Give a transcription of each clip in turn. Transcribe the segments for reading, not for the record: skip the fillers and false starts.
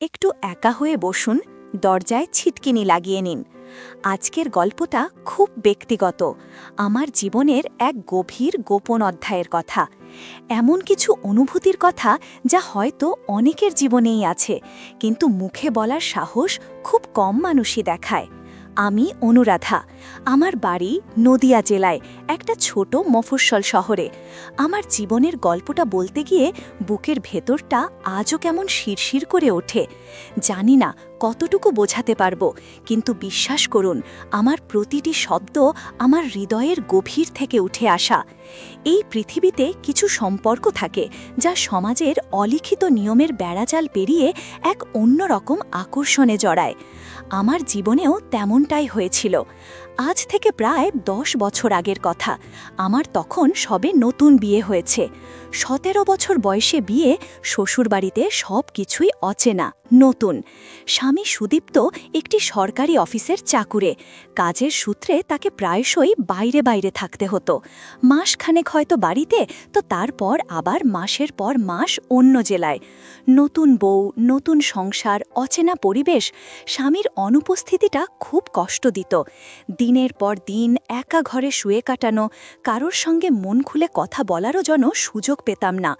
একটু একা হয়ে বসুন, দরজায় ছিটকিনি লাগিয়ে নিন। আজকের গল্পটা খুব ব্যক্তিগত, আমার জীবনের এক গভীর গোপন অধ্যায়ের কথা। এমন কিছু অনুভূতির কথা যা হয়তো অনেকের জীবনেই আছে, কিন্তু মুখে বলার সাহস খুব কম মানুষই দেখায়। আমি অনুরাধা। আমার বাড়ি নদিয়া জেলায় একটা ছোট মফস্বল শহরে। আমার জীবনের গল্পটা বলতে গিয়ে বুকের ভেতরটা আজও কেমন শিরশির করে ওঠে। জানি না কতটুকু বোঝাতে পারবো, কিন্তু বিশ্বাস করুন, আমার প্রতিটি শব্দ আমার হৃদয়ের গভীর থেকে উঠে আসা। এই পৃথিবীতে কিছু সম্পর্ক থাকে যা সমাজের অলিখিত নিয়মের বেড়াজাল পেরিয়ে এক অন্যরকম আকর্ষণে জড়ায়। আমার জীবনেও তেমনটাই হয়েছিল। আজ থেকে প্রায় 10 বছর আগের কথা। আমার তখন সবে নতুন বিয়ে হয়েছে। 17 বছর বয়সে বিয়ে, শ্বশুরবাড়িতে সব কিছুই অচেনা, নতুন। স্বামী সুদীপ্ত একটি সরকারি অফিসের চাকুরে। কাজের সূত্রে তাকে প্রায়শই বাইরে বাইরে থাকতে হতো। মাসখানেক হয়তো বাড়িতে, তো তারপর আবার মাসের পর মাস অন্য জেলায়। নতুন বউ, নতুন সংসার, অচেনা পরিবেশ। স্বামীর অনুপস্থিতিটা খুব কষ্ট দিত। দিনের পর দিন একা ঘরে শুয়ে কাটানো, কারোর সঙ্গে মন খুলে কথা বলারও যেন সুযোগ পেতাম না।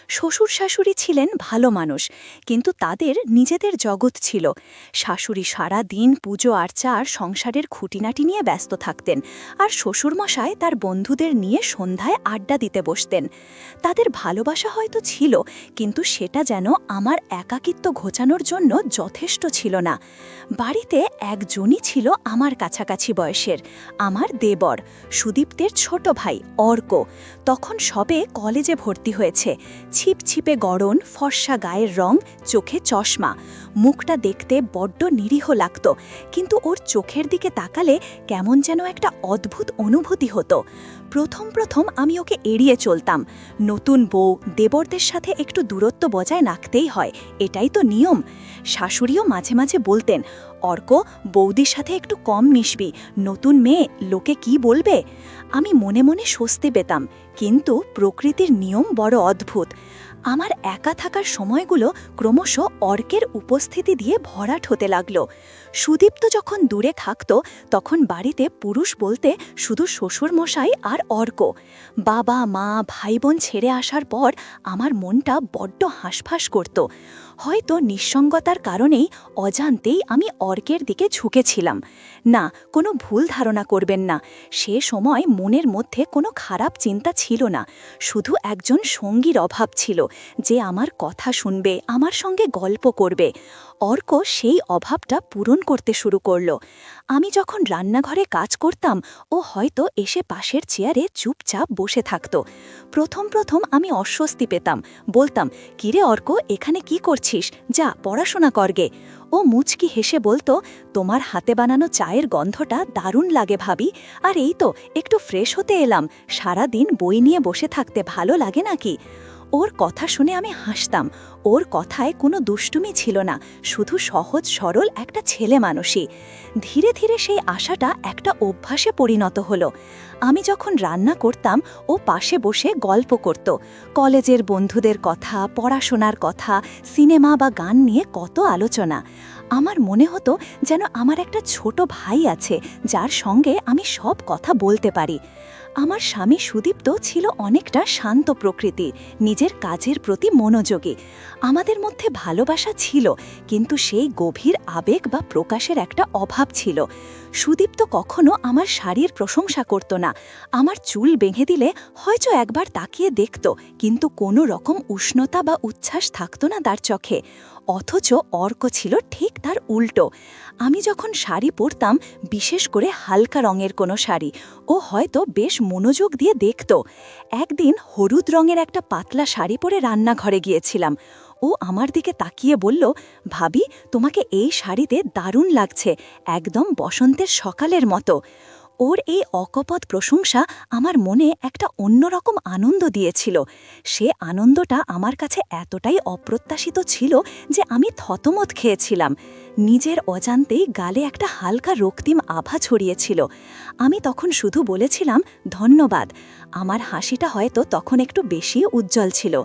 শ্বশুর শাশুড়ি ছিলেন ভালো মানুষ, কিন্তু তাদের নিজেদের জগৎ ছিল। শাশুড়ি সারা দিন পুজো আর্চা আর সংসারের খুঁটিনাটি নিয়ে ব্যস্ত থাকতেন, আর শ্বশুরমশাই তার বন্ধুদের নিয়ে সন্ধ্যায় আড্ডা দিতে বসতেন। তাদের ভালোবাসা হয়তো ছিল, কিন্তু সেটা যেন আমার একাকিত্ব ঘোচানোর জন্য যথেষ্ট ছিল না। বাড়িতে একজনই ছিল আমার কাছাকাছি বয়সের, আমার দেবর, সুদীপ্তের ছোট ভাই অর্ক। তখন সবে কলেজে ভর্তি হয়েছে। ছিপছিপে গড়ন, ফর্সা গায়ের রং, চোখে চশমা। মুখটা দেখতে বড্ড নিরীহ লাগত, কিন্তু ওর চোখের দিকে তাকালে কেমন যেন একটা অদ্ভুত অনুভূতি হতো। প্রথম প্রথম আমি ওকে এড়িয়ে চলতাম। নতুন বউ, দেবরদের সাথে একটু দূরত্ব বজায় রাখতেই হয়, এটাই তো নিয়ম। শাশুড়িও মাঝে মাঝে বলতেন, অর্ক, বৌদির সাথে একটু কম মিশবি, নতুন মেয়ে, লোকে কি বলবে। আমি মনে মনে স্বস্তি পেতাম, কিন্তু প্রকৃতির নিয়ম বড় অদ্ভুত। আমার একা থাকার সময়গুলো ক্রমশ অর্কের উপস্থিতি দিয়ে ভরাট হতে লাগল। সুদীপ্ত যখন দূরে থাকত, তখন বাড়িতে পুরুষ বলতে শুধু শ্বশুরমশাই আর অর্ক। বাবা মা ভাই বোন ছেড়ে আসার পর আমার মনটা বড্ড হাঁসফাঁস করত। হয়তো নিঃসঙ্গতার কারণেই অজান্তেই আমি অর্কের দিকে ঝুঁকেছিলাম। না, কোনো ভুল ধারণা করবেন না, সে সময় মনের মধ্যে কোনো খারাপ চিন্তা ছিল না। শুধু একজন সঙ্গীর অভাব ছিল, যে আমার কথা শুনবে, আমার সঙ্গে গল্প করবে। অর্ক সেই অভাবটা পূরণ করতে শুরু করল। আমি যখন রান্নাঘরে কাজ করতাম, ও হয়তো এসে পাশের চেয়ারে চুপচাপ বসে থাকত। প্রথম প্রথম আমি অস্বস্তি পেতাম, বলতাম, কিরে অর্ক, এখানে কি করছিস, যা পড়াশোনা করগে। ও মুচকি হেসে বলতো, তোমার হাতে বানানো চায়ের গন্ধটা দারুণ লাগে ভাবি, আর এই তো একটু ফ্রেশ হতে এলাম, সারা দিন বই নিয়ে বসে থাকতে ভালো লাগে নাকি। ওর কথা শুনে আমি হাসতাম। ওর কথায় কোনো দুষ্টুমি ছিল না, শুধু সহজ সরল একটা ছেলে মানুষই। ধীরে ধীরে সেই আশাটা একটা অভ্যাসে পরিণত হলো। আমি যখন রান্না করতাম, ও পাশে বসে গল্প করত। কলেজের বন্ধুদের কথা, পড়াশোনার কথা, সিনেমা বা গান নিয়ে কত আলোচনা। আমার মনে হতো যেন আমার একটা ছোট ভাই আছে, যার সঙ্গে আমি সব কথা বলতে পারি। আমার স্বামী সুদীপ্ত ছিল অনেকটা শান্ত প্রকৃতির, নিজের কাজের প্রতি মনোযোগী। আমাদের মধ্যে ভালোবাসা ছিল, কিন্তু সেই গভীর আবেগ বা প্রকাশের একটা অভাব ছিল। সুদীপ্ত কখনো আমার শাড়ির প্রশংসা করত না। আমার চুল বেঁধে দিলে হয়তো একবার তাকিয়ে দেখত, কিন্তু কোনো রকম উষ্ণতা বা উচ্ছ্বাস থাকত না তার চোখে। অথচ অর্ক ছিল ঠিক তার উল্টো। আমি যখন শাড়ি পরতাম, বিশেষ করে হালকা রঙের কোনো শাড়ি, ও হয়তো বেশ মনোযোগ দিয়ে দেখত। একদিন হলুদ রঙের একটা পাতলা শাড়ি পরে রান্নাঘরে গিয়েছিলাম। ও আমার দিকে তাকিয়ে বলল, ভাবি, তোমাকে এই শাড়িতে দারুণ লাগছে, একদম বসন্তের সকালের মতো। ওর এই অকপট প্রশংসা আমার মনে একটা অন্যরকম আনন্দ দিয়েছিল। সে আনন্দটা আমার কাছে এতটাই অপ্রত্যাশিত ছিল যে আমি থতমত খেয়েছিলাম। নিজের অজান্তেই গালে একটা হালকা রক্তিম আভা ছড়িয়েছিল। আমি তখন শুধু বলেছিলাম, ধন্যবাদ। আমার হাসিটা হয়তো তখন একটু বেশি উজ্জ্বল ছিল।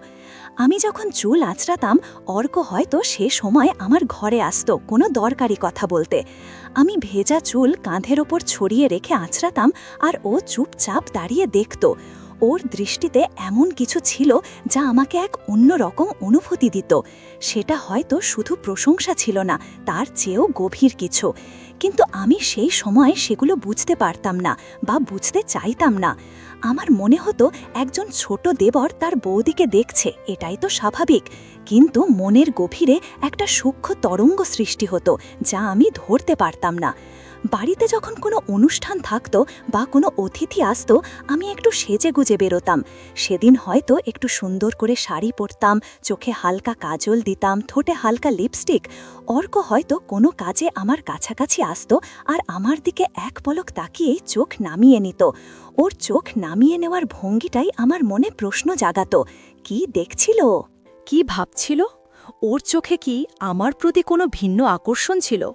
আমি যখন চুল আঁচড়াতাম অর্ক হয়তো সে সময় আমার ঘরে আসতো কোনো দরকারি কথা বলতে। আমি ভেজা চুল কাঁধের ওপর ছড়িয়ে রেখে আঁচড়াতাম আর ও চুপচাপ দাঁড়িয়ে দেখত। ওর দৃষ্টিতে এমন কিছু ছিল যা আমাকে এক অন্যরকম অনুভূতি দিত। সেটা হয়তো শুধু প্রশংসা ছিল না, তার চেয়েও গভীর কিছু। কিন্তু আমি সেই সময় সেগুলো বুঝতে পারতাম না বা বুঝতে চাইতাম না। আমার মনে হতো একজন ছোট দেবর তার বৌদিকে দেখছে, এটাই তো স্বাভাবিক। কিন্তু মনের গভীরে একটা সূক্ষ্ম তরঙ্গ সৃষ্টি হতো যা আমি ধরতে পারতাম না। বাড়িতে যখন কোনো অনুষ্ঠান থাকতো বা কোনো অতিথি আসতো, আমি একটু সেজেগুজে বেরোতাম। সেদিন হয়তো একটু সুন্দর করে শাড়ি পরতাম, চোখে হালকা কাজল দিতাম, ঠোঁটে হালকা লিপস্টিক। অর্ক হয়তো কোনো কাজে আমার কাছাকাছি আসতো আর আমার দিকে এক পলক তাকিয়েই চোখ নামিয়ে নিত। ওর চোখ নামিয়ে নেওয়ার ভঙ্গিটাই আমার মনে প্রশ্ন জাগাতো, কি দেখছিল, কি ভাবছিল? ওর চোখে কি আমার প্রতি কোনো ভিন্ন আকর্ষণ ছিল?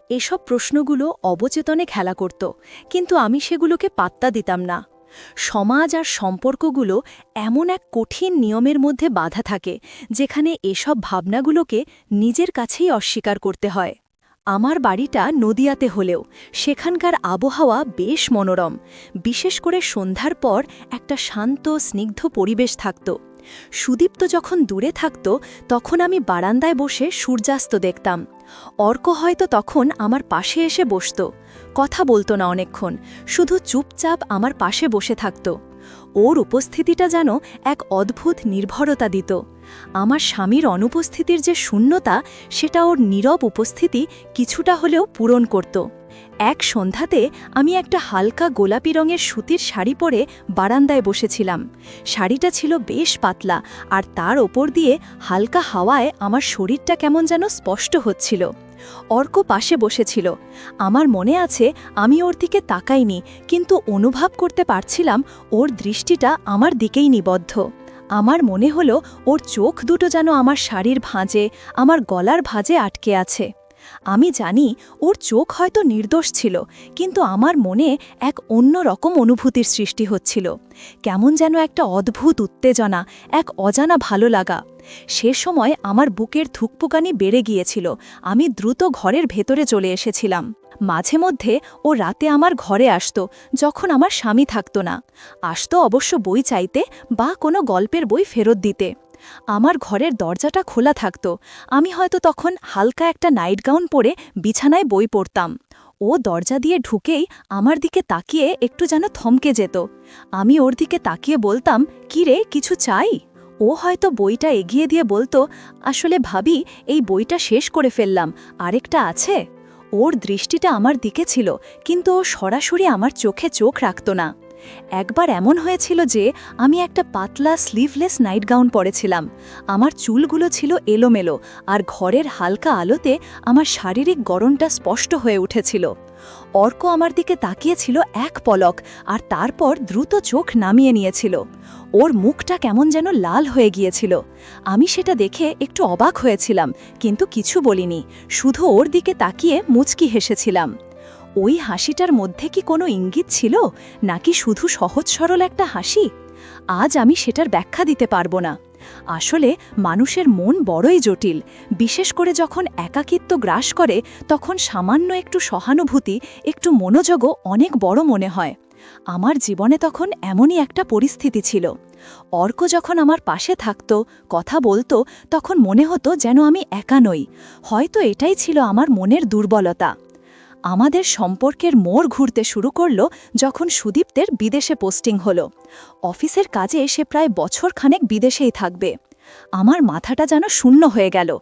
এসব প্রশ্নগুলো অবচেতনে খেলা করত, কিন্তু আমি সেগুলোকে পাত্তা দিতাম না। সমাজ আর সম্পর্কগুলো এমন এক কঠিন নিয়মের মধ্যে বাঁধা থাকে যেখানে এসব ভাবনাগুলোকে নিজের কাছেই অস্বীকার করতে হয়। আমার বাড়িটা নদিয়াতে হলেও সেখানকার আবহাওয়া বেশ মনোরম। বিশেষ করে সন্ধ্যার পর একটা শান্ত স্নিগ্ধ পরিবেশ থাকত। সুদীপ্ত যখন দূরে থাকত তখন আমি বারান্দায় বসে সূর্যাস্ত দেখতাম। অর্ক হয়তো তখন আমার পাশে এসে বসত, কথা বলতো না অনেকক্ষণ, শুধু চুপচাপ আমার পাশে বসে থাকত। ওর উপস্থিতিটা যেন এক অদ্ভুত নির্ভরতা দিত। আমার স্বামীর অনুপস্থিতির যে শূন্যতা, সেটা ওর নীরব উপস্থিতি কিছুটা হলেও পূরণ করত। এক সন্ধ্যাতে আমি একটা হালকা গোলাপি রঙের সুতির শাড়ি পরে বারান্দায় বসেছিলাম। শাড়িটা ছিল বেশ পাতলা আর তার ওপর দিয়ে হালকা হাওয়ায় আমার শরীরটা কেমন যেন স্পষ্ট হচ্ছিল। অর্ক পাশে বসেছিল। আমার মনে আছে আমি ওর দিকে তাকাইনি, কিন্তু অনুভব করতে পারছিলাম ওর দৃষ্টিটা আমার দিকেই নিবদ্ধ। আমার মনে হলো ওর চোখ দুটো যেন আমার শাড়ির ভাঁজে, আমার গলার ভাঁজে আটকে আছে। আমি জানি ওর চোখ হয়তো নির্দোষ ছিল, কিন্তু আমার মনে এক অন্য রকম অনুভূতির সৃষ্টি হচ্ছিল। কেমন যেন একটা অদ্ভুত উত্তেজনা, এক অজানা ভালো লাগা। সে সময় আমার বুকের ধুকপুকানি বেড়ে গিয়েছিল। আমি দ্রুত ঘরের ভেতরে চলে এসেছিলাম। মাঝে মধ্যে ও রাতে আমার ঘরে আসতো, যখন আমার স্বামী থাকতো না। আসতো অবশ্য বই চাইতে বা কোনো গল্পের বই ফেরত দিতে। আমার ঘরের দরজাটা খোলা থাকত। আমি হয়তো তখন হালকা একটা নাইট গাউন পরে বিছানায় বই পড়তাম। ও দরজা দিয়ে ঢুকেই আমার দিকে তাকিয়ে একটু যেন থমকে যেত। আমি ওর দিকে তাকিয়ে বলতাম, "কি রে, কিছু চাই?" ও হয়তো বইটা এগিয়ে দিয়ে বলতো, "আসলে ভাবি, এই বইটা শেষ করে ফেললাম, আরেকটা আছে।" ওর দৃষ্টিটা আমার দিকে ছিল, কিন্তু ও সরাসরি আমার চোখে চোখ রাখত না। একবার এমন হয়েছিল যে আমি একটা পাতলা স্লিভলেস নাইট গাউন পরেছিলাম। আমার চুলগুলো ছিল এলোমেলো আর ঘরের হালকা আলোতে আমার শারীরিক গড়নটা স্পষ্ট হয়ে উঠেছিল। অর্ক আমার দিকে তাকিয়েছিল এক পলক আর তারপর দ্রুত চোখ নামিয়ে নিয়েছিল। ওর মুখটা কেমন যেন লাল হয়ে গিয়েছিল। আমি সেটা দেখে একটু অবাক হয়েছিলাম, কিন্তু কিছু বলিনি, শুধু ওর দিকে তাকিয়ে মুচকি হেসেছিলাম। ওই হাসিটার মধ্যে কি কোনো ইঙ্গিত ছিল, নাকি শুধু সহজ সরল একটা হাসি? আজ আমি সেটার ব্যাখ্যা দিতে পারবো না। আসলে মানুষের মন বড়ই জটিল। বিশেষ করে যখন একাকিত্ব গ্রাস করে, তখন সামান্য একটু সহানুভূতি, একটু মনোযোগও অনেক বড় মনে হয়। আমার জীবনে তখন এমনই একটা পরিস্থিতি ছিল। অর্ক যখন আমার পাশে থাকত, কথা বলতো, তখন মনে হতো যেন আমি একা নই। হয়তো এটাই ছিল আমার মনের দুর্বলতা। আমাদের সম্পর্কের মোড় ঘুরতে শুরু করল যখন সুদীপ্তের বিদেশে পোস্টিং হল। অফিসের কাজে সে প্রায় বছরখানেক বিদেশেই থাকবে। আমার মাথাটা যেন শূন্য হয়ে গেল।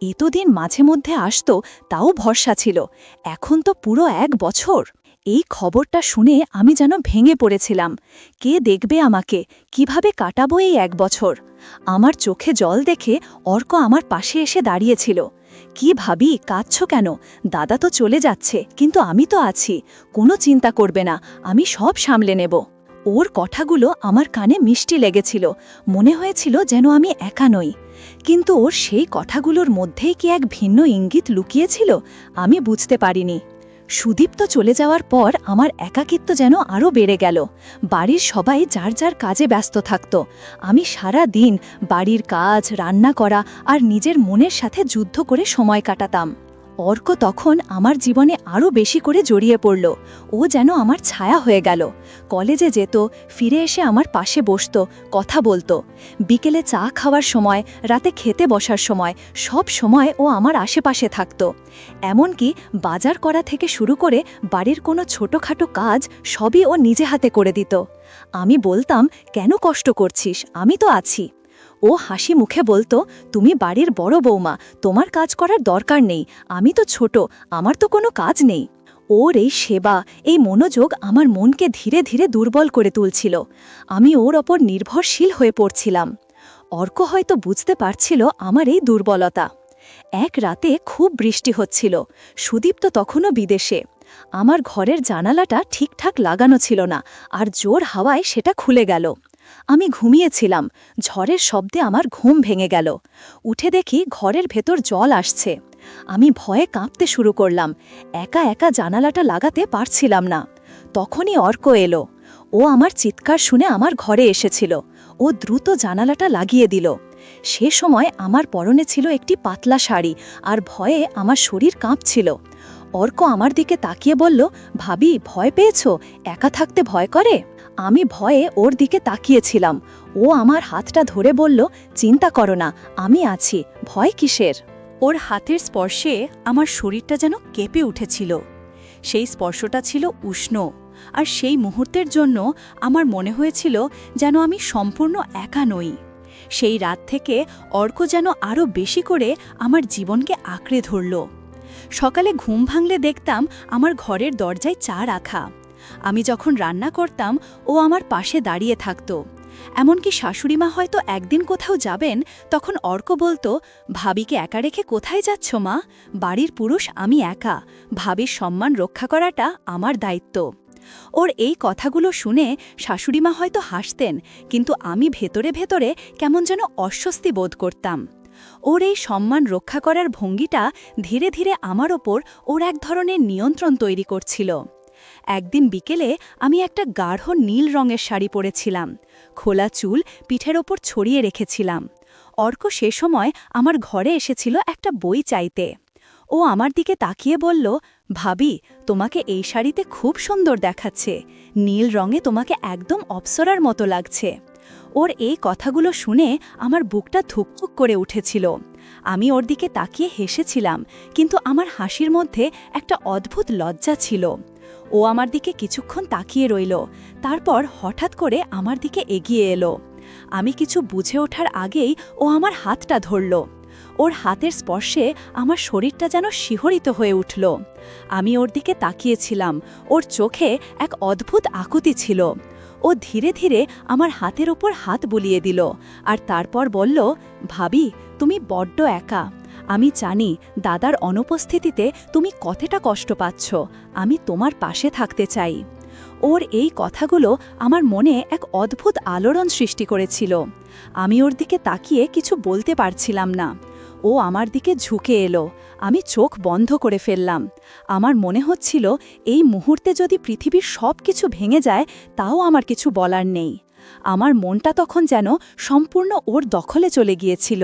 এতদিন মাঝে মধ্যে আসতো, তাও ভরসা ছিল। এখন তো পুরো 1 বছর। এই খবরটা শুনে আমি যেন ভেঙে পড়েছিলাম। কে দেখবে আমাকে? কিভাবে কাটাবো এই 1 বছর? আমার চোখে জল দেখে অর্ক আমার পাশে এসে দাঁড়িয়েছিল। "কি ভাবি, কাঁদছ কেন? দাদা তো চলে যাচ্ছে, কিন্তু আমি তো আছি। কোনো চিন্তা করবে না, আমি সব সামলে নেব।" ওর কথাগুলো আমার কানে মিষ্টি লেগেছিল। মনে হয়েছিল যেন আমি একা নই। কিন্তু ওর সেই কথাগুলোর মধ্যেই কি এক ভিন্ন ইঙ্গিত লুকিয়েছিল, আমি বুঝতে পারিনি। সুদীপ্ত চলে যাওয়ার পর আমার একাকিত্ব যেন আরও বেড়ে গেল। বাড়ির সবাই যার যার কাজে ব্যস্ত থাকত। আমি সারা দিন বাড়ির কাজ, রান্না করা আর নিজের মনের সাথে যুদ্ধ করে সময় কাটাতাম। অর্ক তখন আমার জীবনে আরও বেশি করে জড়িয়ে পড়ল। ও যেন আমার ছায়া হয়ে গেল। কলেজে যেত, ফিরে এসে আমার পাশে বসত, কথা বলতো। বিকেলে চা খাওয়ার সময়, রাতে খেতে বসার সময়, সব সময় ও আমার আশেপাশে থাকত। এমনকি বাজার করা থেকে শুরু করে বাড়ির কোনো ছোটোখাটো কাজ সবই ও নিজে হাতে করে দিত। আমি বলতাম, কেন কষ্ট করছিস, আমি তো আছি। ও হাসি মুখে বলতো, তুমি বাড়ির বড় বৌমা, তোমার কাজ করার দরকার নেই, আমি তো ছোট, আমার তো কোনো কাজ নেই। ওর এই সেবা, এই মনোযোগ আমার মনকে ধীরে ধীরে দুর্বল করে তুলছিল। আমি ওর ওপর নির্ভরশীল হয়ে পড়ছিলাম। অর্ক হয়তো বুঝতে পারছিল আমার এই দুর্বলতা। এক রাতে খুব বৃষ্টি হচ্ছিল। সুদীপ্ত তখনও বিদেশে। আমার ঘরের জানালাটা ঠিকঠাক লাগানো ছিল না, আর জোর হাওয়ায় সেটা খুলে গেল। আমি ঘুমিয়েছিলাম। ঝড়ের শব্দে আমার ঘুম ভেঙে গেল। উঠে দেখি ঘরের ভেতর জল আসছে। আমি ভয়ে কাঁপতে শুরু করলাম। একা একা জানালাটা লাগাতে পারছিলাম না। তখনই অর্ক এলো। ও আমার চিৎকার শুনে আমার ঘরে এসেছিল। ও দ্রুত জানালাটা লাগিয়ে দিল। সে সময় আমার পরনে ছিল একটি পাতলা শাড়ি, আর ভয়ে আমার শরীর কাঁপছিল। অর্ক আমার দিকে তাকিয়ে বলল, ভাবি, ভয় পেয়েছ? একা থাকতে ভয় করে? আমি ভয়ে ওর দিকে তাকিয়েছিলাম। ও আমার হাতটা ধরে বলল, চিন্তা করো না, আমি আছি, ভয় কিসের? ওর হাতের স্পর্শে আমার শরীরটা যেন কেঁপে উঠেছিল। সেই স্পর্শটা ছিল উষ্ণ, আর সেই মুহূর্তের জন্য আমার মনে হয়েছিল যেন আমি সম্পূর্ণ একা নই। সেই রাত থেকে অর্ক যেন আরও বেশি করে আমার জীবনকে আঁকড়ে ধরল। সকালে ঘুম ভাঙলে দেখতাম আমার ঘরের দরজায় চা রাখা। আমি যখন রান্না করতাম ও আমার পাশে দাঁড়িয়ে থাকত। এমনকি শাশুড়িমা হয়তো একদিন কোথাও যাবেন, তখন অর্ক বলতো, ভাবিকে একা রেখে কোথায় যাচ্ছ মা? বাড়ির পুরুষ আমি একা, ভাবির সম্মান রক্ষা করাটা আমার দায়িত্ব। ওর এই কথাগুলো শুনে শাশুড়িমা হয়তো হাসতেন, কিন্তু আমি ভেতরে ভেতরে কেমন যেন অস্বস্তি বোধ করতাম। ওর এই সম্মান রক্ষা করার ভঙ্গিটা ধীরে ধীরে আমার ওপর ওর এক ধরনের নিয়ন্ত্রণ তৈরি করছিল। একদিন বিকেলে আমি একটা গাঢ় নীল রঙের শাড়ি পরেছিলাম। খোলা চুল পিঠের ওপর ছড়িয়ে রেখেছিলাম। অর্ক সে সময় আমার ঘরে এসেছিল একটা বই চাইতে। ও আমার দিকে তাকিয়ে বলল, ভাবি, তোমাকে এই শাড়িতে খুব সুন্দর দেখাচ্ছে, নীল রঙে তোমাকে একদম অপ্সরার মতো লাগছে। ওর এই কথাগুলো শুনে আমার বুকটা ধুকধুক করে উঠেছিল। আমি ওর দিকে তাকিয়ে হেসেছিলাম, কিন্তু আমার হাসির মধ্যে একটা অদ্ভুত লজ্জা ছিল। ও আমার দিকে কিছুক্ষণ তাকিয়ে রইল, তারপর হঠাৎ করে আমার দিকে এগিয়ে এলো। আমি কিছু বুঝে ওঠার আগেই ও আমার হাতটা ধরল। ওর হাতের স্পর্শে আমার শরীরটা যেন শিহরিত হয়ে উঠল। আমি ওর দিকে তাকিয়েছিলাম। ওর চোখে এক অদ্ভুত আকুতি ছিল। ও ধীরে ধীরে আমার হাতের ওপর হাত বুলিয়ে দিল, আর তারপর বলল, ভাবি, তুমি বড্ড একা। আমি জানি দাদার অনুপস্থিতিতে তুমি কতটা কষ্ট পাচ্ছ, আমি তোমার পাশে থাকতে চাই। ওর এই কথাগুলো আমার মনে এক অদ্ভুত আলোড়ন সৃষ্টি করেছিল। আমি ওর দিকে তাকিয়ে কিছু বলতে পারছিলাম না। ও আমার দিকে ঝুঁকে এলো। আমি চোখ বন্ধ করে ফেললাম। আমার মনে হচ্ছিল, এই মুহূর্তে যদি পৃথিবীর সব কিছু ভেঙে যায়, তাও আমার কিছু বলার নেই। আমার মনটা তখন যেন সম্পূর্ণ ওর দখলে চলে গিয়েছিল।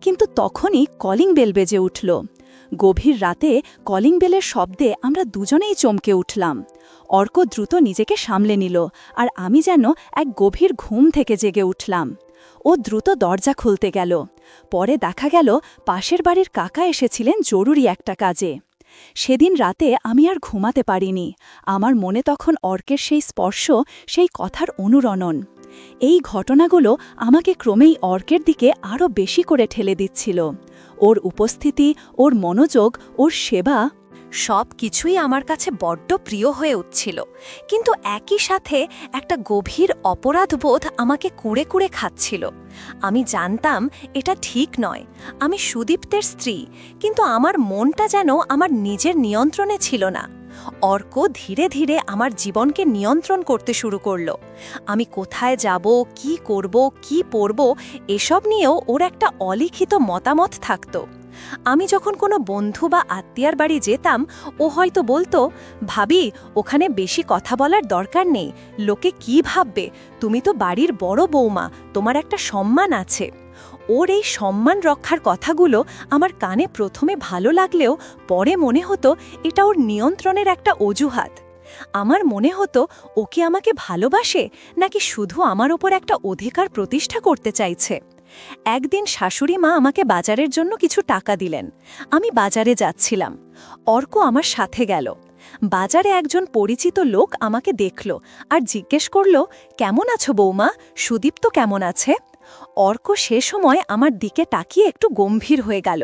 কিন্তু তখনই কলিং বেল বেজে উঠল। গভীর রাতে কলিং বেলের শব্দে আমরা দুজনেই চমকে উঠলাম। অর্ক দ্রুত নিজেকে সামলে নিল, আর আমি যেন এক গভীর ঘুম থেকে জেগে উঠলাম। ও দ্রুত দরজা খুলতে গেল। পরে দেখা গেল পাশের বাড়ির কাকা এসেছিলেন জরুরি একটা কাজে। সেদিন রাতে আমি আর ঘুমাতে পারিনি। আমার মনে তখন অর্কের সেই স্পর্শ, সেই কথার অনুরণন। এই ঘটনাগুলো আমাকে ক্রমেই অর্কের দিকে আরও বেশি করে ঠেলে দিচ্ছিল। ওর উপস্থিতি, ওর মনোযোগ, ওর সেবা, সব কিছুই আমার কাছে বড্ড প্রিয় হয়ে উঠছিল। কিন্তু একই সাথে একটা গভীর অপরাধবোধ আমাকে কুড়ে কুড়ে খাচ্ছিল। আমি জানতাম এটা ঠিক নয়, আমি সুদীপ্তের স্ত্রী, কিন্তু আমার মনটা যেন আমার নিজের নিয়ন্ত্রণে ছিল না। অর্ক ধীরে ধীরে আমার জীবনকে নিয়ন্ত্রণ করতে শুরু করলো। আমি কোথায় যাব, কি করব, কি পরব, এসব নিয়েও ওর একটা অলিখিত মতামত থাকত। আমি যখন কোনো বন্ধু বা আত্মীয়ার বাড়ি যেতাম, ও হয়তো বলতো, ভাবি, ওখানে বেশি কথা বলার দরকার নেই, লোকে কি ভাববে, তুমি তো বাড়ির বড় বৌমা, তোমার একটা সম্মান আছে। ওর এই সম্মান রক্ষার কথাগুলো আমার কানে প্রথমে ভালো লাগলেও পরে মনে হতো এটা ওর নিয়ন্ত্রণের একটা অজুহাত। আমার মনে হতো ও কি আমাকে ভালোবাসে, নাকি শুধু আমার ওপর একটা অধিকার প্রতিষ্ঠা করতে চাইছে। একদিন শাশুড়ি মা আমাকে বাজারের জন্য কিছু টাকা দিলেন। আমি বাজারে যাচ্ছিলাম। অর্ক আমার সাথে গেল। বাজারে একজন পরিচিত লোক আমাকে দেখল আর জিজ্ঞেস করল, কেমন আছো বৌমা, সুদীপ্ত কেমন আছে? অর্ক সে সময় আমার দিকে তাকিয়ে একটু গম্ভীর হয়ে গেল।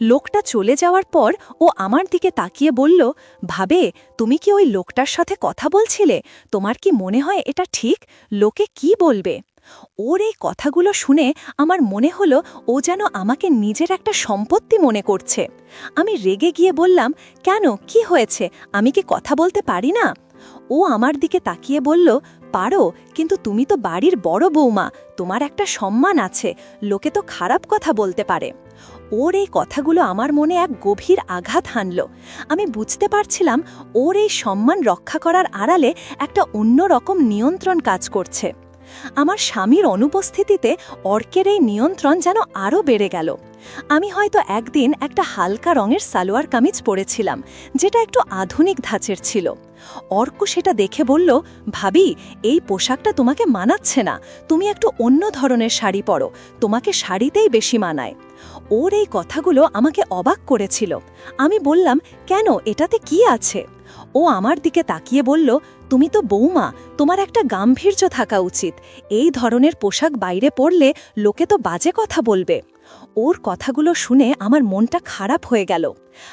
লোকটা চলে যাওয়ার পর ও আমার দিকে তাকিয়ে বলল, ভাবে, তুমি কি ওই লোকটার সাথে কথা বলছিলে? তোমার কি মনে হয় এটা ঠিক? লোকে কি বলবে? ওর এই কথাগুলো শুনে আমার মনে হলো ও যেন আমাকে নিজের একটা সম্পত্তি মনে করছে। আমি রেগে গিয়ে বললাম, কেন, কি হয়েছে, আমি কি কথা বলতে পারি না? ও আমার দিকে তাকিয়ে বলল, পারো, কিন্তু তুমি তো বাড়ির বড় বৌমা, তোমার একটা সম্মান আছে, লোকে তো খারাপ কথা বলতে পারে। ওর এই কথাগুলো আমার মনে এক গভীর আঘাত হানল। আমি বুঝতে পারছিলাম ওর এই সম্মান রক্ষা করার আড়ালে একটা অন্যরকম নিয়ন্ত্রণ কাজ করছে। আমার স্বামীর অনুপস্থিতিতে অর্কের এই নিয়ন্ত্রণ যেন আরও বেড়ে গেল। আমি হয়তো একদিন একটা হালকা রঙের সালোয়ার কামিজ পরেছিলাম, যেটা একটু আধুনিক ধাঁচের ছিল। অর্ক সেটা দেখে বলল, ভাবি, এই পোশাকটা তোমাকে মানাচ্ছে না, তুমি একটু অন্য ধরনের শাড়ি পরো, তোমাকে শাড়িতেই বেশি মানায়। ওর এই কথাগুলো আমাকে অবাক করেছিল। আমি বললাম, কেন, এটাতে কি আছে? ও আমার দিকে তাকিয়ে বলল, তুমি তো বৌমা, তোমার একটা গাম্ভীর্য থাকা উচিত, এই ধরনের পোশাক বাইরে পরলে লোকে তো বাজে কথা বলবে। ওর কথাগুলো শুনে আমার মনটা খারাপ হয়ে গেল।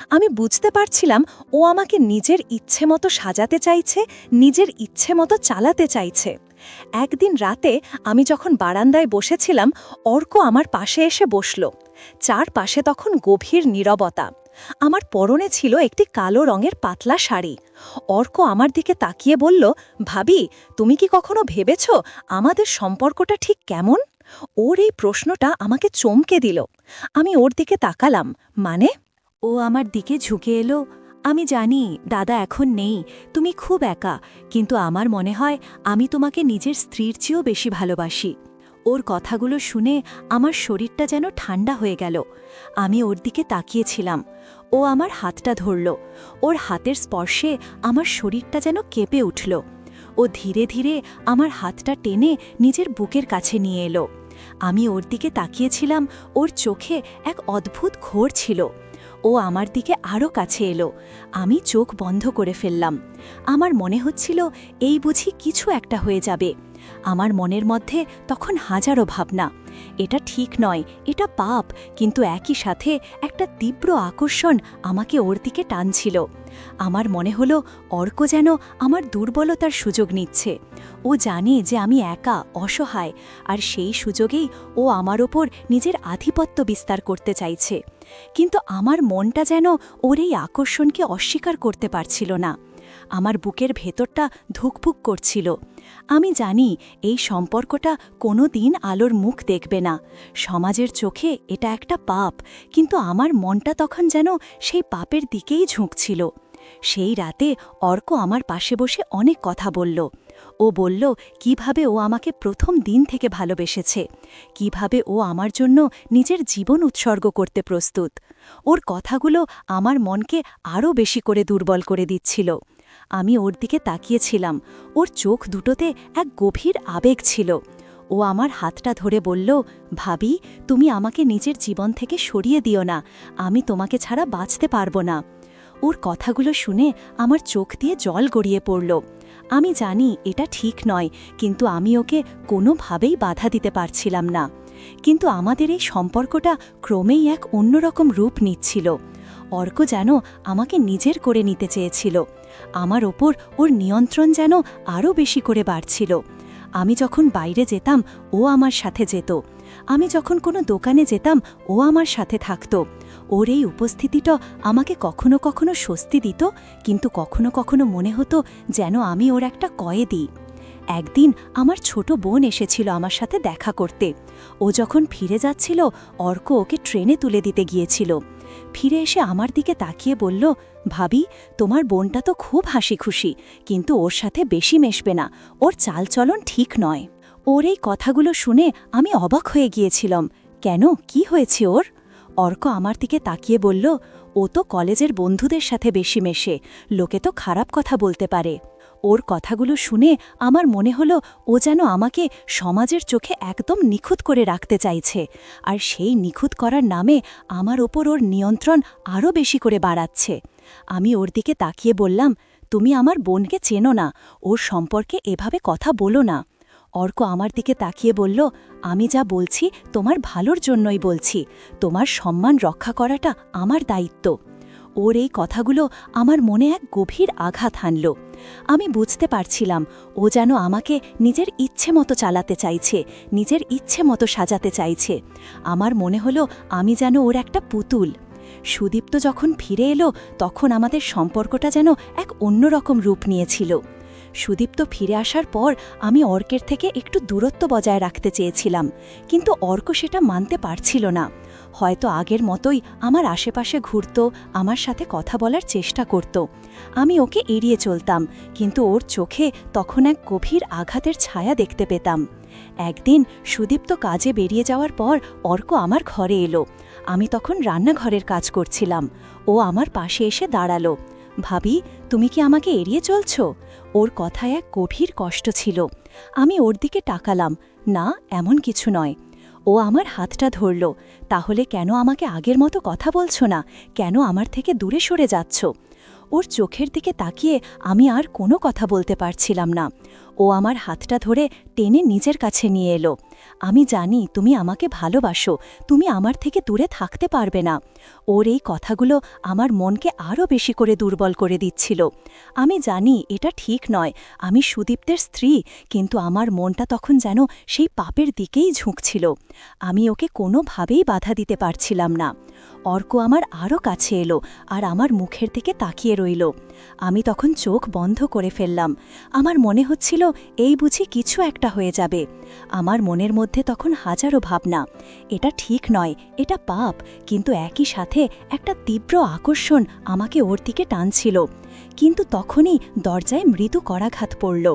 আমি বুঝতে পারছিলাম ও আমাকে নিজের ইচ্ছে মতো সাজাতে চাইছে, নিজের ইচ্ছে মতো চালাতে চাইছে। একদিন রাতে আমি যখন বারান্দায় বসেছিলাম, অর্ক আমার পাশে এসে বসল। চারপাশে তখন গভীর নীরবতা। আমার পরনে ছিল একটি কালো রঙের পাতলা শাড়ি। অর্ক আমার দিকে তাকিয়ে বলল, ভাবি, তুমি কি কখনো ভেবেছ আমাদের সম্পর্কটা ঠিক কেমন? ওর এই প্রশ্নটা আমাকে চমকে দিল। আমি ওর দিকে তাকালাম। মানে? ও আমার দিকে ঝুঁকে এলো। আমি জানি দাদা এখন নেই, তুমি খুব একা, কিন্তু আমার মনে হয় আমি তোমাকে নিজের স্ত্রীর চেয়েও বেশি ভালোবাসি। ওর কথাগুলো শুনে আমার শরীরটা যেন ঠান্ডা হয়ে গেল। আমি ওর দিকে তাকিয়েছিলাম। ও আমার হাতটা ধরল। ওর হাতের স্পর্শে আমার শরীরটা যেন কেঁপে উঠল। ও ধীরে ধীরে আমার হাতটা টেনে নিজের বুকের কাছে নিয়ে এলো। আমি ওর দিকে তাকিয়েছিলাম, ওর চোখে এক অদ্ভুত ঘোর ছিল। ও আমার দিকে আরও কাছে এলো। আমি চোখ বন্ধ করে ফেললাম। আমার মনে হচ্ছিল এই বুঝি কিছু একটা হয়ে যাবে। আমার মনের মধ্যে তখন হাজারো ভাবনা, এটা ঠিক নয়, এটা পাপ, কিন্তু একই সাথে একটা তীব্র আকর্ষণ আমাকে ওর দিকে টানছিল। আমার মনে হলো অর্ক যেন আমার দুর্বলতার সুযোগ নিচ্ছে। ও জানে যে আমি একা, অসহায়, আর সেই সুযোগেই ও আমার ওপর নিজের আধিপত্য বিস্তার করতে চাইছে। কিন্তু আমার মনটা যেন ওর এই আকর্ষণকে অস্বীকার করতে পারছিল না। আমার বুকের ভেতরটা ধুকপুক করছিল। আমি জানি এই সম্পর্কটা কোনো দিন আলোর মুখ দেখবে না, সমাজের চোখে এটা একটা পাপ, কিন্তু আমার মনটা তখন যেন সেই পাপের দিকেই ঝুঁকছিল। সেই রাতে অর্ক আমার পাশে বসে অনেক কথা বলল। ও বলল কিভাবে ও আমাকে প্রথম দিন থেকে ভালোবেসেছে, কিভাবে ও আমার জন্য নিজের জীবন উৎসর্গ করতে প্রস্তুত। ওর কথাগুলো আমার মনকে আরও বেশি করে দুর্বল করে দিচ্ছিল। আমি ওর দিকে তাকিয়েছিলাম। ওর চোখ দুটোতে এক গভীর আবেগ ছিল। ও আমার হাতটা ধরে বলল, ভাবি, তুমি আমাকে নিজের জীবন থেকে সরিয়ে দিও না, আমি তোমাকে ছাড়া বাঁচতে পারবো না। ওর কথাগুলো শুনে আমার চোখ দিয়ে জল গড়িয়ে পড়ল। আমি জানি এটা ঠিক নয়, কিন্তু আমি ওকে কোনোভাবেই বাধা দিতে পারছিলাম না। কিন্তু আমাদের এই সম্পর্কটা ক্রমেই এক অন্যরকম রূপ নিচ্ছিল। অর্ক যেন আমাকে নিজের করে নিতে চেয়েছিল। আমার ওপর ওর নিয়ন্ত্রণ যেন আরও বেশি করে বাড়ছিল। আমি যখন বাইরে যেতাম ও আমার সাথে যেত, আমি যখন কোনো দোকানে যেতাম ও আমার সাথে থাকত। ওর এই উপস্থিতিটা আমাকে কখনো কখনো স্বস্তি দিত, কিন্তু কখনো কখনো মনে হতো যেন আমি ওর একটা কয়েদি। একদিন আমার ছোট বোন এসেছিল আমার সাথে দেখা করতে। ও যখন ফিরে যাচ্ছিল, অর্ক ওকে ট্রেনে তুলে দিতে গিয়েছিল। ফিরে এসে আমার দিকে তাকিয়ে বলল, ভাবি, তোমার বোনটা তো খুব হাসি খুশি, কিন্তু ওর সাথে বেশি মেশবে না, ওর চালচলন ঠিক নয়। ওর এই কথাগুলো শুনে আমি অবাক হয়ে গিয়েছিলাম। কেন, কি হয়েছে ওর? অর্ক আমার দিকে তাকিয়ে বলল, ও তো কলেজের বন্ধুদের সাথে বেশি মেশে, লোকে তো খারাপ কথা বলতে পারে। ওর কথাগুলো শুনে আমার মনে হলো ও যেন আমাকে সমাজের চোখে একদম নিখুঁত করে রাখতে চাইছে, আর সেই নিখুঁত করার নামে আমার ওপর ওর নিয়ন্ত্রণ আরও বেশি করে বাড়াচ্ছে। আমি ওর দিকে তাকিয়ে বললাম, তুমি আমার বোনকে চেনো না, ওর সম্পর্কে এভাবে কথা বলো না। অর্ক আমার দিকে তাকিয়ে বলল, আমি যা বলছি তোমার ভালোর জন্যই বলছি, তোমার সম্মান রক্ষা করাটা আমার দায়িত্ব। ওর এই কথাগুলো আমার মনে এক গভীর আঘাত হানল। আমি বুঝতে পারছিলাম ও যেন আমাকে নিজের ইচ্ছে মতো চালাতে চাইছে, নিজের ইচ্ছে মতো সাজাতে চাইছে। আমার মনে হলো আমি যেন ওর একটা পুতুল। সুদীপ্ত যখন ফিরে এলো তখন আমাদের সম্পর্কটা যেন এক অন্যরকম রূপ নিয়েছিল। সুদীপ্ত ফিরে আসার পর আমি অর্কের থেকে একটু দূরত্ব বজায় রাখতে চেয়েছিলাম, কিন্তু অর্ক সেটা মানতে পারছিল না। হয়তো আগের মতোই আমার আশেপাশে ঘুরত, আমার সাথে কথা বলার চেষ্টা করত। আমি ওকে এড়িয়ে চলতাম, কিন্তু ওর চোখে তখন এক গভীর আঘাতের ছায়া দেখতে পেতাম। একদিন সুদীপ্ত কাজে বেরিয়ে যাওয়ার পর অর্ক আমার ঘরে এলো। আমি তখন রান্নাঘরের কাজ করছিলাম। ও আমার পাশে এসে দাঁড়ালো। ভাবি, তুমি কি আমাকে এড়িয়ে চলছ? ওর কথায় এক গভীর কষ্ট ছিল। আমি ওর দিকে তাকালাম। না, এমন কিছু নয়। ও আমার হাতটা ধরল। তাহলে কেন আমাকে আগের মতো কথা বলছো না? কেন আমার থেকে দূরে সরে যাচ্ছ? ওর চোখের দিকে তাকিয়ে আমি আর কোনো কথা বলতে পারছিলাম না। ও আমার হাতটা ধরে টেনে নিজের কাছে নিয়ে এলো। আমি জানি তুমি আমাকে ভালোবাসো, তুমি আমার থেকে দূরে থাকতে পারবে না। ওর এই কথাগুলো আমার মনকে আরও বেশি করে দুর্বল করে দিচ্ছিল। আমি জানি এটা ঠিক নয়, আমি সুদীপ্তের স্ত্রী, কিন্তু আমার মনটা তখন যেন সেই পাপের দিকেই ঝুঁকছিল। আমি ওকে কোনোভাবেই বাধা দিতে পারছিলাম না। অর্ক আমার আরও কাছে এলো আর আমার মুখের দিকে তাকিয়ে রইল। আমি তখন চোখ বন্ধ করে ফেললাম। আমার মনে হচ্ছিল এই বুঝি কিছু একটা হয়ে যাবে। আমার মনের মধ্যে তখন হাজারো ভাবনা। এটা ঠিক নয়, এটা পাপ, কিন্তু একই সাথে একটা তীব্র আকর্ষণ আমাকে ওর দিকে টানছিল। কিন্তু তখনই দরজায় মৃদু করাঘাত পড়ল।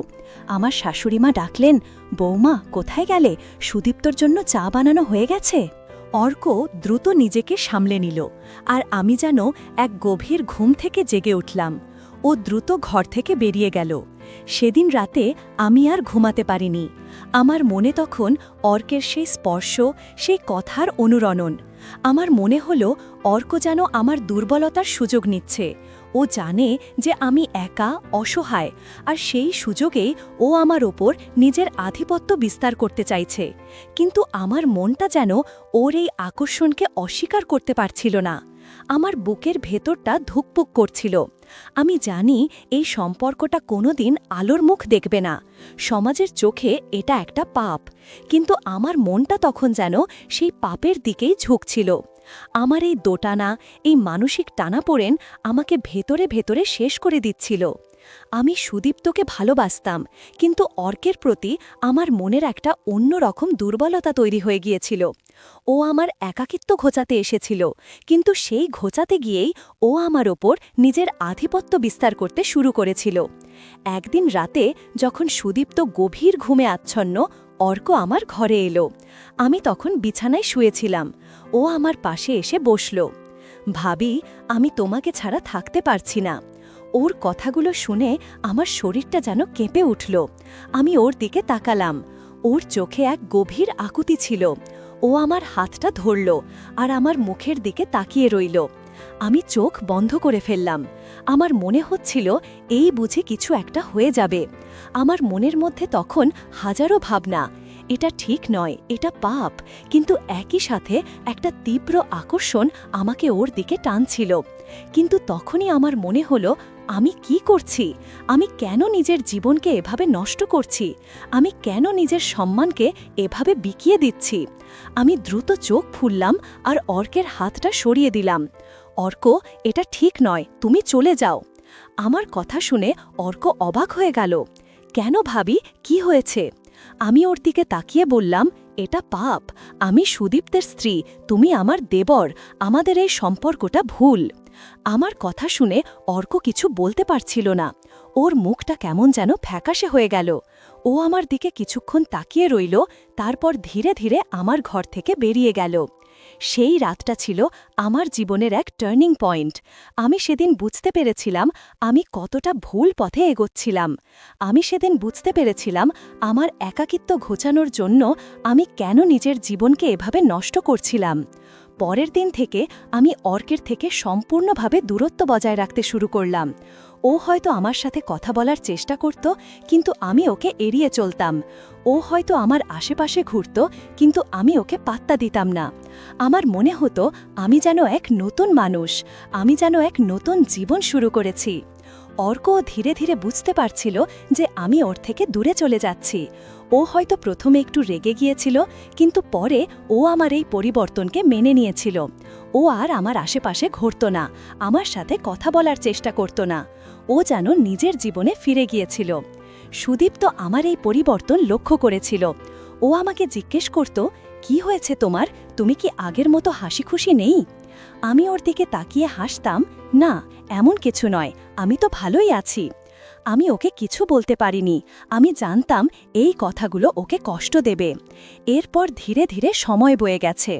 আমার শাশুড়িমা ডাকলেন, বৌমা, কোথায় গেলে? সুদীপ্তর জন্য চা বানানো হয়ে গেছে। অর্ক দ্রুত নিজেকে সামলে নিল, আর আমি যেন এক গভীর ঘুম থেকে জেগে উঠলাম। ও দ্রুত ঘর থেকে বেরিয়ে গেল। সেদিন রাতে আমি আর ঘুমাতে পারিনি। আমার মনে তখন অর্কের সেই স্পর্শ, সেই কথার অনুরণন। আমার মনে হল অর্ক যেন আমার দুর্বলতার সুযোগ নিচ্ছে। ও জানে যে আমি একা, অসহায়, আর সেই সুযোগেই ও আমার ওপর নিজের আধিপত্য বিস্তার করতে চাইছে। কিন্তু আমার মনটা যেন ওর এই আকর্ষণকে অস্বীকার করতে পারছিল না। আমার বুকের ভেতরটা ধুকপুক করছিল। আমি জানি এই সম্পর্কটা কোনোদিন আলোর মুখ দেখবে না, সমাজের চোখে এটা একটা পাপ, কিন্তু আমার মনটা তখন যেন সেই পাপের দিকেই ঝুঁকছিল। আমার এই দোটানা, এই মানসিক টানাপোড়েন আমাকে ভেতরে ভেতরে শেষ করে দিচ্ছিল। আমি সুদীপ্তকে ভালোবাসতাম, কিন্তু অর্কের প্রতি আমার মনের একটা অন্যরকম দুর্বলতা তৈরি হয়ে গিয়েছিল। ও আমার একাকিত্ব ঘোচাতে এসেছিল, কিন্তু সেই ঘোচাতে গিয়েই ও আমার ওপর নিজের আধিপত্য বিস্তার করতে শুরু করেছিল। একদিন রাতে যখন সুদীপ্ত গভীর ঘুমে আচ্ছন্ন, অর্ক আমার ঘরে এলো। আমি তখন বিছানায় শুয়েছিলাম। ও আমার পাশে এসে বসল। ভাবি, আমি তোমাকে ছাড়া থাকতে পারছি না। ওর কথাগুলো শুনে আমার শরীরটা যেন কেঁপে উঠল। আমি ওর দিকে তাকালাম। ওর চোখে এক গভীর আকুতি ছিল। ও আমার হাতটা ধরল আর আমার মুখের দিকে তাকিয়ে রইল। আমি চোখ বন্ধ করে ফেললাম। আমার মনে হচ্ছিল এই বুঝি কিছু একটা হয়ে যাবে। আমার মনের মধ্যে তখন হাজারো ভাবনা। এটা ঠিক নয়, এটা পাপ, কিন্তু একই সাথে একটা তীব্র আকর্ষণ আমাকে ওর দিকে টানছিল। কিন্তু তখনই আমার মনে হলো, আমি কি করছি? আমি কেন নিজের জীবনকে এভাবে নষ্ট করছি? আমি কেন নিজের সম্মানকে এভাবে বিকিয়ে দিচ্ছি? আমি দ্রুত চোখ খুললাম আর অর্কের হাতটা সরিয়ে দিলাম। অর্ক, এটা ঠিক নয়, তুমি চলে যাও। আমার কথা শুনে অর্ক অবাক হয়ে গেল। কেন ভাবি, কি হয়েছে? আমি ওর দিকে তাকিয়ে বললাম, এটা পাপ। আমি সুদীপ্তের স্ত্রী, তুমি আমার দেবর, আমাদের এই সম্পর্কটা ভুল। আমার কথা শুনে অর্ক কিছু বলতে পারছিল না। ওর মুখটা কেমন যেন ফ্যাকাশে হয়ে গেল। ও আমার দিকে কিছুক্ষণ তাকিয়ে রইল, তারপর ধীরে ধীরে আমার ঘর থেকে বেরিয়ে গেল। সেই রাতটা ছিল আমার জীবনের এক টার্নিং পয়েন্ট। আমি সেদিন বুঝতে পেরেছিলাম আমি কতটা ভুল পথে এগোচ্ছিলাম। আমি সেদিন বুঝতে পেরেছিলাম আমার একাকিত্ব ঘোচানোর জন্য আমি কেন নিজের জীবনকে এভাবে নষ্ট করছিলাম। পরের দিন থেকে আমি অর্কের থেকে সম্পূর্ণভাবে দূরত্ব বজায় রাখতে শুরু করলাম। ও হয়তো আমার সাথে কথা বলার চেষ্টা করত, কিন্তু আমি ওকে এড়িয়ে চলতাম। ও হয়তো আমার আশেপাশে ঘুরত, কিন্তু আমি ওকে পাত্তা দিতাম না। আমার মনে হতো আমি যেন এক নতুন মানুষ, আমি যেন এক নতুন জীবন শুরু করেছি। অর্কও ধীরে ধীরে বুঝতে পারছিল যে আমি ওর থেকে দূরে চলে যাচ্ছি। ও হয়তো প্রথমে একটু রেগে গিয়েছিল, কিন্তু পরে ও আমার এই পরিবর্তনকে মেনে নিয়েছিল। ও আর আমার আশেপাশে ঘুরত না, আমার সাথে কথা বলার চেষ্টা করত না। ও যেন নিজের জীবনে ফিরে গিয়েছিল। সুদীপ তো আমার এই পরিবর্তন লক্ষ্য করেছিল। ও আমাকে জিজ্ঞেস করত, কি হয়েছে তোমার, তুমি কি আগের মতো হাসি খুশি নেই? আমি ওর দিকে তাকিয়ে হাসতাম, না, এমন কিছু নয়, আমি তো ভালোই আছি। আমি ওকে কিছু বলতে পারিনি। আমি জানতাম এই কথাগুলো ওকে কষ্ট দেবে। এরপর ধীরে ধীরে সময় বয়ে গেছে।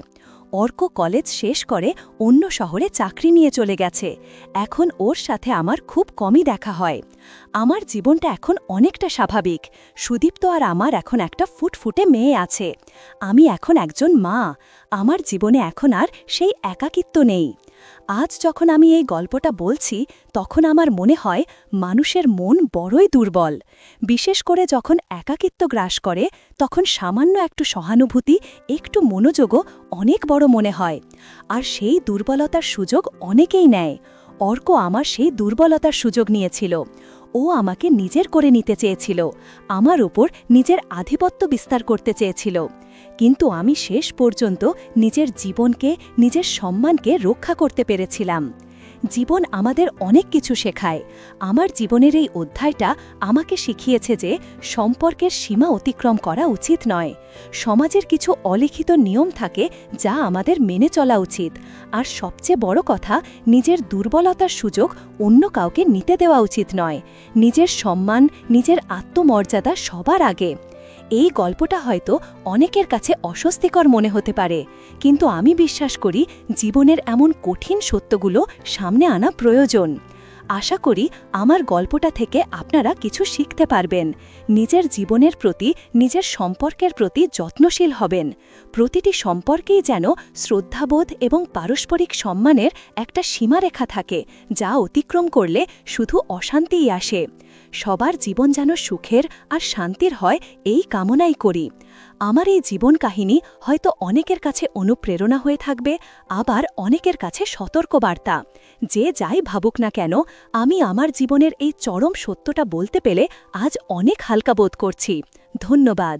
অর্ক কলেজ শেষ করে অন্য শহরে চাকরি নিয়ে চলে গেছে। এখন ওর সাথে আমার খুব কমই দেখা হয়। আমার জীবনটা এখন অনেকটা স্বাভাবিক। সুদীপ্ত আর আমার এখন একটা ফুটফুটে মেয়ে আছে। আমি এখন একজন মা। আমার জীবনে এখন আর সেই একাকিত্ব নেই। আজ যখন আমি এই গল্পটা বলছি, তখন আমার মনে হয় মানুষের মন বড়ই দুর্বল। বিশেষ করে যখন একাকিত্ব গ্রাস করে, তখন সামান্য একটু সহানুভূতি, একটু মনোযোগও অনেক বড় মনে হয়। আর সেই দুর্বলতার সুযোগ অনেকেই নেয়। অর্ক আমার সেই দুর্বলতার সুযোগ নিয়েছিল। ও আমাকে নিজের করে নিতে চেয়েছিল, আমার উপর নিজের আধিপত্য বিস্তার করতে চেয়েছিল। কিন্তু আমি শেষ পর্যন্ত নিজের জীবনকে, নিজের সম্মানকে রক্ষা করতে পেরেছিলাম। জীবন আমাদের অনেক কিছু শেখায়। আমার জীবনের এই অধ্যায়টা আমাকে শিখিয়েছে যে সম্পর্কের সীমা অতিক্রম করা উচিত নয়। সমাজের কিছু অলিখিত নিয়ম থাকে যা আমাদের মেনে চলা উচিত। আর সবচেয়ে বড় কথা, নিজের দুর্বলতার সুযোগ অন্য কাউকে নিতে দেওয়া উচিত নয়। নিজের সম্মান, নিজের আত্মমর্যাদা সবার আগে। এই গল্পটা হয়তো অনেকের কাছে অস্বস্তিকর মনে হতে পারে, কিন্তু আমি বিশ্বাস করি জীবনের এমন কঠিন সত্যগুলো সামনে আনা প্রয়োজন। আশা করি আমার গল্পটা থেকে আপনারা কিছু শিখতে পারবেন। নিজের জীবনের প্রতি, নিজের সম্পর্কের প্রতি যত্নশীল হবেন। প্রতিটি সম্পর্কেই যেন শ্রদ্ধাবোধ এবং পারস্পরিক সম্মানের একটা সীমারেখা থাকে, যা অতিক্রম করলে শুধু অশান্তিই আসে। সবার জীবন যেন সুখের আর শান্তির হয়, এই কামনাই করি। আমার এই জীবন কাহিনী হয়তো অনেকের কাছে অনুপ্রেরণা হয়ে থাকবে, আবার অনেকের কাছে সতর্কবার্তা। যে যাই ভাবুক না কেন, আমি আমার জীবনের এই চরম সত্যটা বলতে পেরে আজ অনেক হালকা বোধ করছি। ধন্যবাদ।